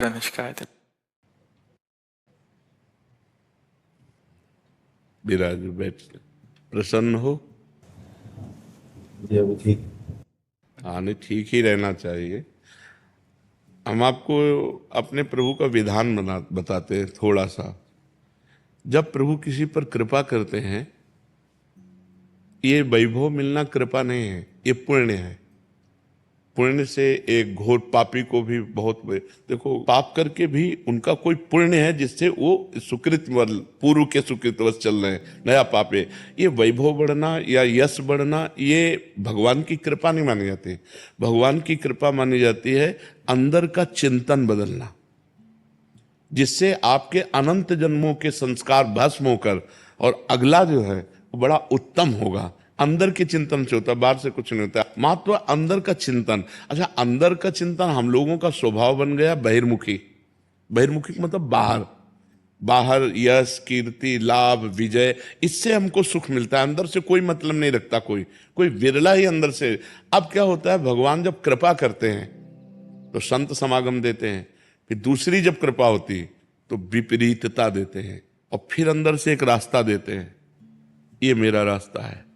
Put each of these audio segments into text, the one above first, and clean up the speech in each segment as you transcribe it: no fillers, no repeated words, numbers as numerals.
शिकायत है। विराज बैठ प्रसन्न हो। जी अभी ठीक। हाँ, नहीं, ठीक ही रहना चाहिए। हम आपको अपने प्रभु का विधान बताते हैं थोड़ा सा। जब प्रभु किसी पर कृपा करते हैं, ये वैभव मिलना कृपा नहीं है, ये पुण्य है। पुण्य से एक घोर पापी को भी देखो, पाप करके भी उनका कोई पुण्य है जिससे वो सुकृत पूर्व के सुकृतवश चल रहे हैं, नया पाप है। ये वैभव बढ़ना या यश बढ़ना, ये भगवान की कृपा नहीं मानी जाती। भगवान की कृपा मानी जाती है अंदर का चिंतन बदलना, जिससे आपके अनंत जन्मों के संस्कार भस्म होकर और अगला जो है वो बड़ा उत्तम होगा। अंदर के चिंतन से होता है, बाहर से कुछ नहीं होता। मात्र अंदर का चिंतन। अच्छा, अंदर का चिंतन हम लोगों का स्वभाव बन गया बहिर्मुखी। बहिर्मुखी मतलब बाहर, बाहर यश कीर्ति लाभ विजय, इससे हमको सुख मिलता है। अंदर से कोई मतलब नहीं रखता कोई, कोई विरला ही अंदर से। अब क्या होता है, भगवान जब कृपा करते हैं तो संत समागम देते हैं, फिर दूसरी जब कृपा होती तो विपरीतता देते हैं, और फिर अंदर से एक रास्ता देते हैं। ये मेरा रास्ता है,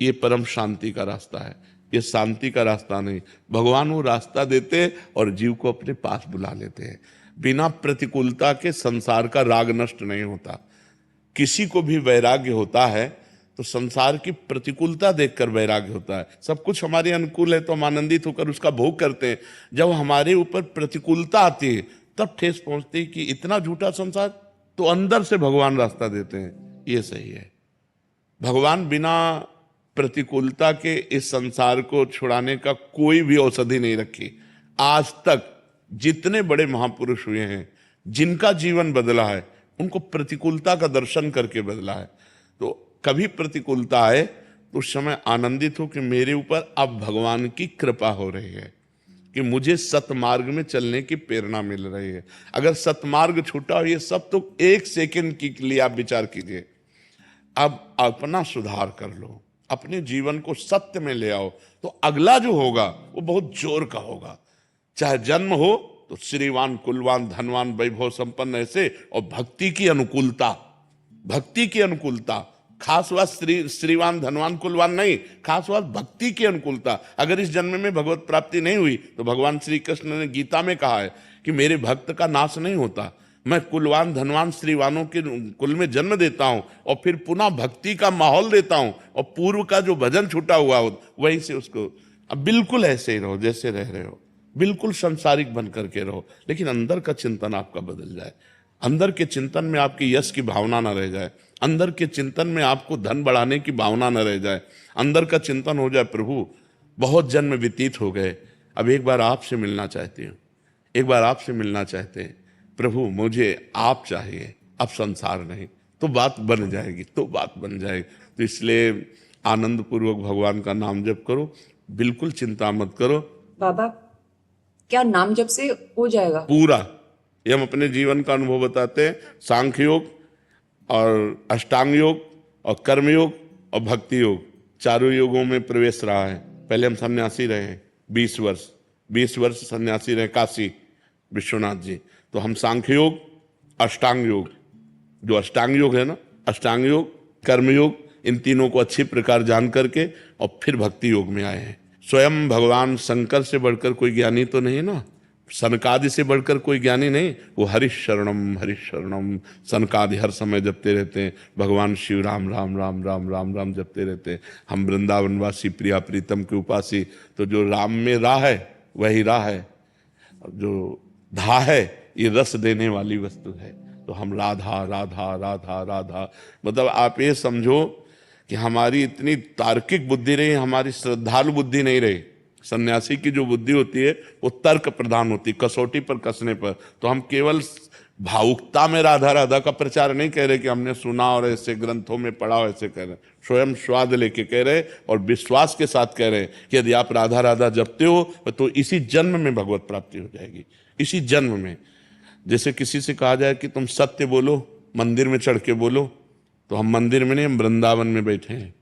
ये परम शांति का रास्ता है, ये शांति का रास्ता नहीं। भगवान वो रास्ता देते और जीव को अपने पास बुला लेते हैं। बिना प्रतिकूलता के संसार का राग नष्ट नहीं होता। किसी को भी वैराग्य होता है तो संसार की प्रतिकूलता देखकर वैराग्य होता है। सब कुछ हमारे अनुकूल है तो हम आनंदित होकर उसका भोग करते हैं। जब हमारे ऊपर प्रतिकूलता आती है तब ठेस पहुंचती है कि इतना झूठा संसार, तो अंदर से भगवान रास्ता देते हैं, ये सही है। भगवान बिना प्रतिकूलता के इस संसार को छुड़ाने का कोई भी औषधि नहीं रखी। आज तक जितने बड़े महापुरुष हुए हैं, जिनका जीवन बदला है, उनको प्रतिकूलता का दर्शन करके बदला है। तो कभी प्रतिकूलता आए तो उस समय आनंदित हो कि मेरे ऊपर अब भगवान की कृपा हो रही है, कि मुझे सतमार्ग में चलने की प्रेरणा मिल रही है। अगर सतमार्ग छूटा हो, ये सब तो एक सेकंड के लिए आप विचार कीजिए। अब अपना सुधार कर लो, अपने जीवन को सत्य में ले आओ, तो अगला जो होगा वो बहुत जोर का होगा। चाहे जन्म हो तो श्रीवान कुलवान धनवान वैभव संपन्न ऐसे, और भक्ति की अनुकूलता, भक्ति की अनुकूलता। खास बात श्रीवान धनवान कुलवान नहीं, खास बात भक्ति की अनुकूलता। अगर इस जन्म में भगवत प्राप्ति नहीं हुई तो भगवान श्री कृष्ण ने गीता में कहा है कि मेरे भक्त का नाश नहीं होता। मैं कुलवान धनवान श्रीवानों के कुल में जन्म देता हूं और फिर पुनः भक्ति का माहौल देता हूं, और पूर्व का जो भजन छूटा हुआ हो वहीं से उसको। अब बिल्कुल ऐसे ही रहो जैसे रह रहे हो, बिल्कुल संसारिक बन करके रहो, लेकिन अंदर का चिंतन आपका बदल जाए। अंदर के चिंतन में आपकी यश की भावना न रह जाए, अंदर के चिंतन में आपको धन बढ़ाने की भावना न रह जाए। अंदर का चिंतन हो जाए, प्रभु बहुत जन्म व्यतीत हो गए, अब एक बार आपसे मिलना चाहती हूँ, एक बार आपसे मिलना चाहते हैं प्रभु, मुझे आप चाहिए, अब संसार नहीं। तो बात बन जाएगी, तो बात बन जाएगी। तो इसलिए आनंद पूर्वक भगवान का नाम जप करो, बिल्कुल चिंता मत करो। बाबा, क्या नाम जप से हो जाएगा? पूरा, ये हम अपने जीवन का अनुभव बताते हैं। सांख्य योग और अष्टांग योग और कर्म योग और भक्ति योग, चारों योगों में प्रवेश रहा है। पहले हम सन्यासी रहे हैं 20 वर्ष सन्यासी रहे काशी विश्वनाथ जी। तो हम सांख्य योग, अष्टांग योग, जो अष्टांग योग है ना, अष्टांग योग कर्म योग, इन तीनों को अच्छी प्रकार जान करके और फिर भक्ति योग में आए हैं। स्वयं भगवान शंकर से बढ़कर कोई ज्ञानी तो नहीं ना, सनकादि से बढ़कर कोई ज्ञानी नहीं। वो हरिशरणम हरिशरणम सनकादि हर समय जपते रहते हैं। भगवान शिव राम राम राम राम राम राम जपते रहते हैं। हम वृंदावनवासी प्रिया प्रीतम के उपासी, तो जो राम में राह है वही राह है, जो धा है ये रस देने वाली वस्तु है। तो हम राधा राधा राधा राधा, मतलब आप ये समझो कि हमारी इतनी तार्किक बुद्धि रही, हमारी श्रद्धालु बुद्धि नहीं रही। सन्यासी की जो बुद्धि होती है वो तर्क प्रधान होती, कसौटी पर कसने पर। तो हम केवल भावुकता में राधा राधा का प्रचार नहीं कह रहे कि हमने सुना और ऐसे ग्रंथों में पढ़ा और ऐसे कह रहे, स्वयं स्वाद लेके कह रहे और विश्वास के साथ कह रहे कि यदि आप राधा राधा जपते हो तो इसी जन्म में भगवत प्राप्ति हो जाएगी, इसी जन्म में। जैसे किसी से कहा जाए कि तुम सत्य बोलो, मंदिर में चढ़ के बोलो, तो हम मंदिर में नहीं, हम वृंदावन में बैठे हैं।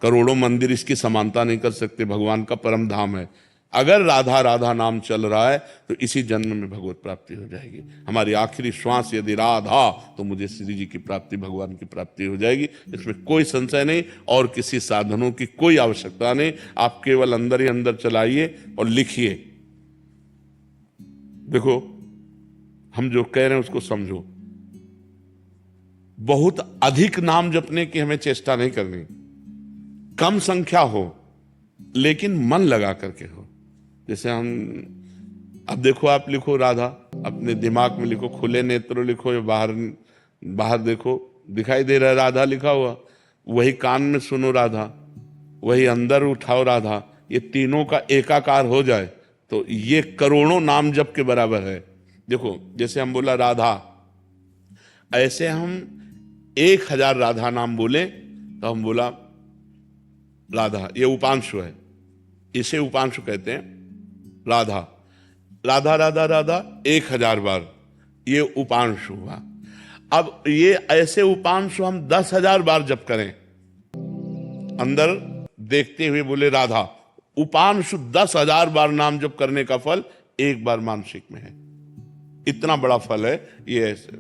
करोड़ों मंदिर इसकी समानता नहीं कर सकते, भगवान का परम धाम है। अगर राधा राधा नाम चल रहा है तो इसी जन्म में भगवत प्राप्ति हो जाएगी। हमारी आखिरी श्वास यदि राधा, तो मुझे श्री जी की प्राप्ति, भगवान की प्राप्ति हो जाएगी, इसमें कोई संशय नहीं। और किसी साधनों की कोई आवश्यकता नहीं। आप केवल अंदर ही अंदर चलाइए और लिखिए। देखो, हम जो कह रहे हैं उसको समझो। बहुत अधिक नाम जपने की हमें चेष्टा नहीं करनी, कम संख्या हो लेकिन मन लगा करके हो। जैसे हम, अब देखो, आप लिखो राधा, अपने दिमाग में लिखो, खुले नेत्र लिखो, या बाहर बाहर देखो, दिखाई दे रहा है राधा लिखा हुआ, वही कान में सुनो राधा, वही अंदर उठाओ राधा, ये तीनों का एकाकार हो जाए तो ये करोड़ों नाम जप के बराबर है। देखो, जैसे हम बोला राधा, ऐसे हम 1000 राधा नाम बोले तो हम बोला राधा, ये उपांशु है, इसे उपांशु कहते हैं। राधा राधा राधा राधा 1000 बार, ये उपांशु हुआ। अब ये ऐसे उपांशु हम 10,000 बार जप करें, अंदर देखते हुए बोले राधा, उपांशु 10,000 बार नाम जप करने का फल एक बार मानसिक में है। इतना बड़ा फल है ये। ऐसे